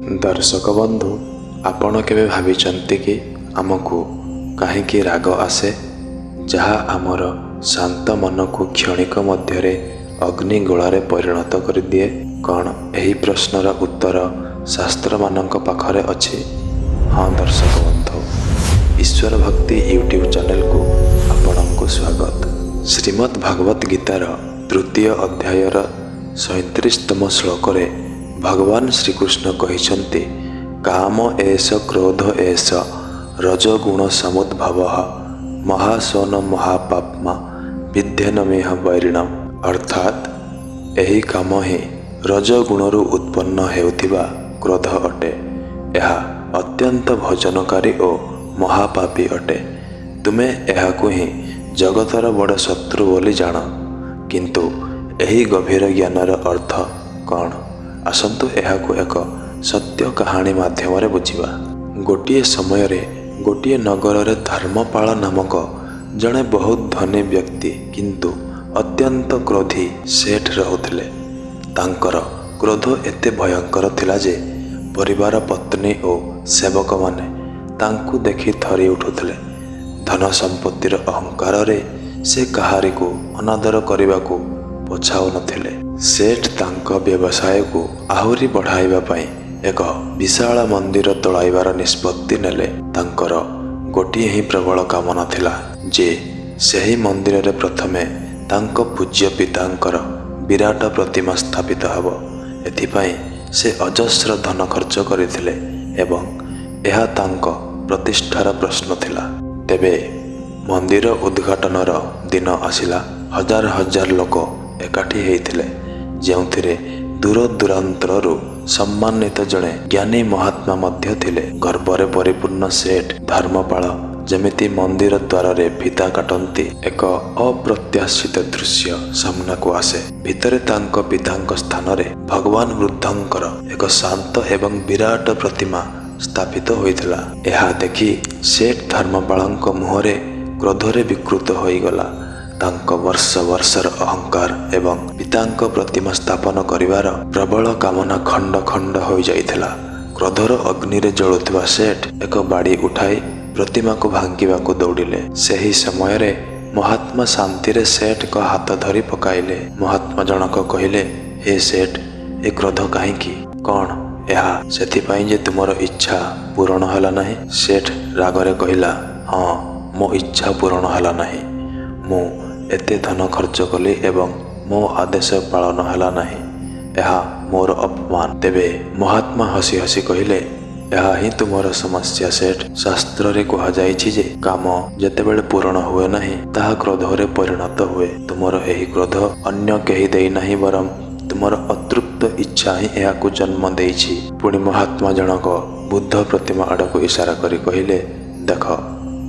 दर्शक बंधु, आपण केबे भाविचंती कि आमको काहेकि राग आसे, जहा आमर शांत मन को क्षणिक मध्यरे अग्निगोलारे परिणत कर दिए। कौन एही प्रश्नर उत्तर शास्त्र मानक पाखरे अछि? हाँ दर्शक बंधु, ईश्वर भक्ति यूट्यूब चैनल को आपनको स्वागत। श्रीमद् भागवत गीतार तृतीय अध्यायर 37तम श्लोक भगवान श्रीकृष्ण कहिछन्ति, काम एष क्रोध एष रजगुण समुद्भवः महासोन महापाप्मा विद्येनमेह वैरिणम। अर्थात एही काम ही रजगुणरू उत्पन्न हेउथिबा क्रोध अटे। यह अत्यंत भोजनकारी और महापापी अटे। तुमे एहाकु ही जगतर बड़ शत्रु बोली जान, किंतु एही गभीर ज्ञानर अर्थ कौन? आसंतु एहाकु एक सत्य कहानी माध्यम बुझिबा। गोटिए समय रे गोटिए नगर रे धर्मपाल नामक जड़े बहुत धनी व्यक्ति किंतु अत्यंत क्रोधी सेठ रहुथिले। तांकर क्रोध एते भयंकर थिला जे परिवार पत्नी और सेवक माने तांकु देखि थरी उठुथिले। धन संपत्तिर अहंकार रे से कहारी को अनादर करने को पछाउ नथिले। सेठ तांको व्यवसाय को आहुरी बढ़ाइबा पई एक विशाल मंदिर तोड़ाइबार निष्पत्ति नेले। तांकर गोटिए ही प्रबल कामना थिला जे सेही मंदिर रे प्रथमे तांको पूज्य पितांकर विराट प्रतिमा स्थापित हब। एथिपाई से अजस्र धन खर्च करथिले एवं यह तांको प्रतिष्ठार प्रश्न थिला। तेबे मंदिर उद्घाटनर दिन आसिला। हजार हजार लोक एकाठी हेइथिले, जेउथिरे दूर दूरांतरु सम्मानित जड़े ज्ञानी महात्मा मध्य थिले। गर्वरे परिपूर्ण सेठ धर्मपाल जेमिति मंदिर द्वार रे फीता काटंती एक अप्रत्याशित दृश्य सामना को आसे। भितरे तांको पितांक स्थान रे भगवान बुद्धंकर एक शांत एवं विराट प्रतिमा स्थापित होइथिला। एहा देखि सेठ धर्मपालंक मुहरे क्रोधरे विकृत होइगला। तांको वर्ष वर्षर अहंकार एवं पितांक प्रतिमा स्थापन करिवार प्रबल कामना खंड खंड हो जाइथिला। क्रोधर अग्नि रे जळुथिबा सेठ एक बाड़ी उठाई प्रतिमा को भांगिबा को दौड़िले। सेही समय रे महात्मा शांति रे सेठ को हाथ धरी पकाइले। महात्मा जनक कहिले, हे सेठ, ए क्रोध काहेकि? कौन एहा सेथिपाई जे तुमर इच्छा पूर्ण हला नहीं? सेठ रागरे कहिला, हाँ मो इच्छा पूर्ण हला नहीं। मु एते धन खर्च कली एवं मो आदेश पालन हला नहीं। यह मोर अपमान। तेबे महात्मा हसी हसी कहिले, यह ही तुमर समस्या सेठ। शास्त्र रे कहा जाइछि जे काम जेतेबेले पूर्ण हुए नहीं ताहा क्रोध रे परिणत हुए। तुमर एही क्रोध अन्य केही देई नहीं, वरम तुमर अतृप्त इच्छा ही एहाकु जन्म देइछि। पुणी महात्मा जनक बुद्ध प्रतिमा आड़क इशारा करी कहिले, देख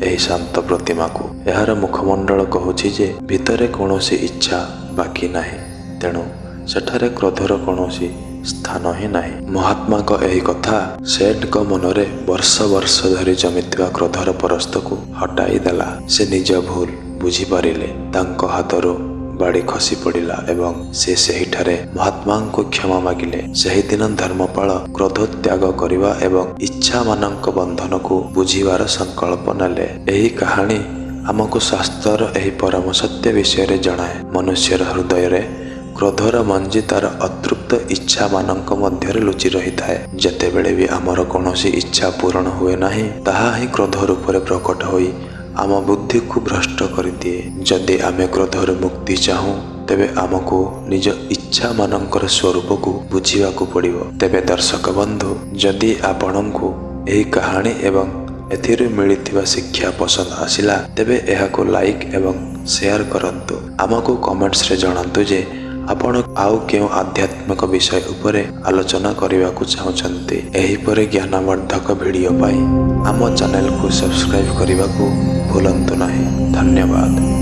एही शांत प्रतिमा को। यार मुखमंडल कहूछि जे भितरे कौनसी इच्छा बाकी नहीं, तेणु सेठारे क्रोधर कौनसी स्थान ही नहीं। महात्मा को एही कथा सेठ को मनरे वर्ष वर्ष धरी जमिथिबा क्रोधर परस्त को हटाई देला। से निज भूल बुझी पारिले। तांको हाथरो बाड़ी खसी पड़िला एवं से सेहिठारे महात्मा को क्षमा मागिले। सेही दिन धर्मपाल क्रोध त्याग करिवा एवं इच्छा मानक बंधन को बुझिवार संकल्प नेले। एही कहानी आमको शास्त्र एही परम सत्य विषय रे जणाए। मनुष्यर हृदय रे क्रोधर मंजी तार अतृप्त इच्छा मानक मध्य लुचि रही थाए। जेतेबेले भी आमर कौनसी इच्छा पूर्ण हुए नहीं, ताहा ही क्रोध रूप में प्रकट होई आम बुद्धि को भ्रष्ट कर दिए। जदि आमे क्रोधर मुक्ति चाहूँ तेबे आमको निज इच्छा मानकर स्वरूप को बुझिवा को पड़िबो। तेबे दर्शक बंधु, जदि आपणको एही कहानी एवं एथिरे मिलिथिबा शिक्षा पसंद आसिला तेबे एहाको लाइक एवं शेयर करंतु। आमको कमेंट्स रे जणांतु जे आपण आउ केउ आध्यात्मिक विषय उपरे आलोचना करने को चाहते। एही परे ज्ञानवर्धक वीडियो पाई आम चैनल को सब्सक्राइब करने को भूलंतु नहीं। धन्यवाद।